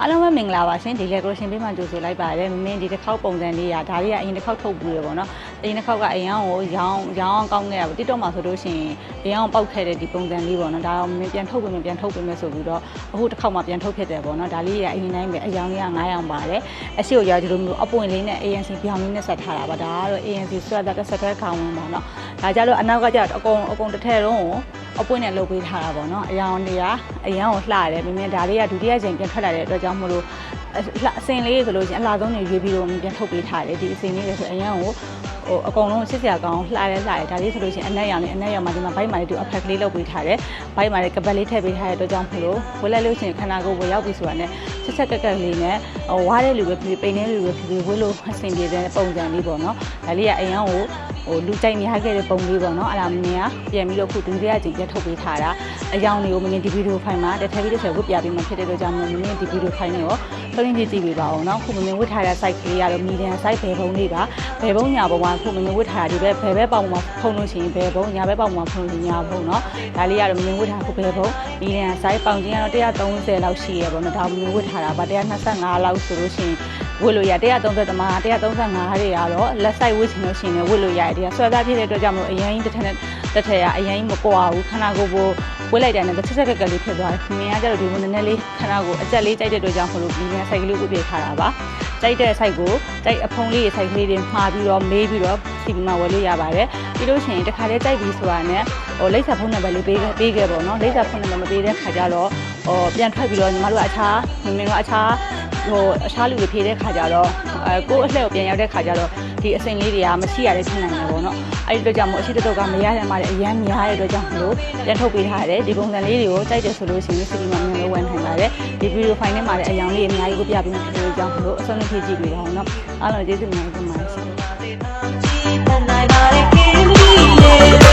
အားလုံးပဲမင်္ဂလာပါရှင်ဒီလေကိုရှင်ပေးမှကြိုဆိုလိုက်ပါတယ်မင်းဒီတစ်ခေါက်ပုံစံလေးရဒါလေးကအရင်တစ်ခေါက်ထုတ်ပြီးရပေါ့နော်အရင်တစ်ခေါက်ကအရင်ကိုရောင်းကောင်းခဲ့တာပေါ့ TikTok မှာဆိုလို့ရှိရင်အရင်ပေါက်ခဲ့တဲ့ဒီပုံစံလေးပေါ့နော်ဒါတော့မင်းပြန်ထုတ်ပေးမယ်ဆိုပြီးတော့အခုတစ်ခေါက်မှပြန်ထုတ်ဖြစ်တယ်ပေါ့နော်ဒါလေးကအရင်တိုင်းပဲအယောင်လေးက900ပါတယ်အရှိကိုရောက်ဒီလိုမျိုးအပွင့်လေးနဲ့ ANC ပြောင်းလေးနဲ့ဆက်ထားတာပါဒါကတော့ ANC ဆွဲတာဆက်တဲ့ခေါင်းဝင်ပါနော်ဒါကြလို့အနောက်ကကြအကုန်တစ်ထည့်လုံးကိုအပွင့်နဲ့လုပ်ပေးထားတာပေါ့နော်အယောင်တွေကအရန်ကိုလှတယ်မင်းဒါလေးကဒုတိယချိန်ပြန်ထွက်လာတဲ့အတွက်ကြောင့်မလို့အစင်လေးဆိုလို့ရှိရင်အလားဆုံးနေရွေးပြီးတော့ပြန်ထုတ်ပေးထားတယ်ဒီအစင်လေးတွေဆိုအရန်ကိုအကုန်လုံးစစ်စရာကောင်းလှတယ်ဒါလေးဆိုလို့ရှိရင်အနက်ရောင်မှာဒီမှာဘိုက်မှာလေးဒီအဖက်ကလေးလုပ်ပေးထားတယ်ဘိုက်မှာလေးကပတ်လေးထည့်ပေးထားတဲ့အတွက်ကြောင့်မလို့ဝက်လက်လို့ရှိရင်ခန္ဓာကိုယ်ဝရောက်ပြီဆိုတာနဲ့ချက်ကက်ကလေးနဲ့ဝါးတဲ့လူပဲဖြစ်ပိန်တဲ့လူပဲဖြစ်ဝက်လို့အစင်ပြေတဲ့ပုံစံလေးပေါ့နော်ဒါလေးကအရန်ကိုလူကြိုက်များခဲ့တဲ့ပုံလေးပေါ့နော်အဲ့ဒါမင်းကပြန်ပြီးတော့ခုဒုတိယကြိမ်ပြန်ထုတ်ပေးထားတာအယောင်တွေကိုမင်းဒီဗီဒီယိုဖိုင်မှာတစ်ထည့်ပြီးဝတ်ပြပေးမှဖြစ်တဲ့အတွက်ကြောင့်မင်းဒီဗီဒီယိုဖိုင်ကိုသုံးကြည့်ကြည့်ပေးပါအောင်နော်ခုမင်းဝတ်ထားတဲ့ site ကလေးကတော့ medium site ဘယ်ဘုံလေးပါဘယ်ဘုံညာဘုံမှာခုမင်းဝတ်ထားတာဒီဘယ်ပေါင်မှာဖုံလို့ရှိရင်ဘယ်ဘုံညာဘက်ပေါင်မှာဖုံလို့ညာဘုံနော်ဒါလေးကတော့မင်းဝတ်ထားခုဘယ်ဘုံ medium site ပေါင်ချင်းကတော့130လောက်ရှိရပေါ့နော်ဒါမင်းဝတ်ထားတာပါ125လောက်ဆိုလို့ရှိရင်ဝတ်လို့ရ130မှာ135တွေကတော့လက်ဆိုင်ဝတ်ချင်လို့ရှိရင်ဝတ်လို့ရတယ်ဒီကဆွဲသားဖြစ်တဲ့အတွက်ကြောင့်မလို့အရင်တစ်ထက်ရအရင်မကွာဘူးခန္ဓာကိုယ်ကိုဝတ်လိုက်တယ်နဲ့တစ်ချက်ကလေးဖြစ်သွားတယ်။မင်းကကြတော့ဒီလိုနည်းနည်းလေးခန္ဓာကိုယ်အကျက်လေးကြိုက်တဲ့အတွက်ကြောင့်မလို့ဒီနေ့ဆိုင်ကလေးကိုပြထားတာပါ။ကြိုက်တဲ့ဆိုင်ကိုကြိုက်အဖုံးလေးဆိုင်ကလေးတွေမှားပြီးတော့မေးပြီးတော့စီပြီးမှဝယ်လို့ရပါတယ်။ပြီးလို့ရှိရင်တစ်ခါလေးကြိုက်ပြီးဆိုတာနဲ့လိပ်စာဖုန်းနံပါတ်လေးပေးခဲ့ပေါ့နော်။လိပ်စာဖုန်းနံပါတ်မပေးတဲ့ခါကျတော့ပြန်ထွက်ပြီးတော့ညီမတို့အခြားမင်းကအခြားလူတွေဖြေတဲ့ခါကျတော့ကိုယ့်အလှည့်ကိုပြန်ရောက်တဲ့ခါကျတော့ဒီအစိမ်လေးတွေကမရှိရတဲ့ဖြစ်နိုင်တယ်ပေါ့နော်အဲ့ဒီအတွက်ကြောင့်မို့အရှိတတော့ကမရတဲ့မှာလည်းအရန်များတဲ့အတွက်ကြောင့်မလို့ပြန်ထုတ်ပေးထားတယ်ဒီပုံစံလေးတွေကိုကြိုက်တယ်ဆိုလို့ရှိရင်စီဒီမှာမြန်လို့ဝင်နိုင်ပါတယ်ဒီဗီဒီယိုဖိုင်ထဲမှာလည်းအယောင်လေးအများကြီးကိုပြပေးမှဖြစ်လို့ကြောင့်မလို့အဆုံးထိကြည့်ပေးပါအောင်နော်အားလုံးကျေးဇူးများတင်ပါတယ်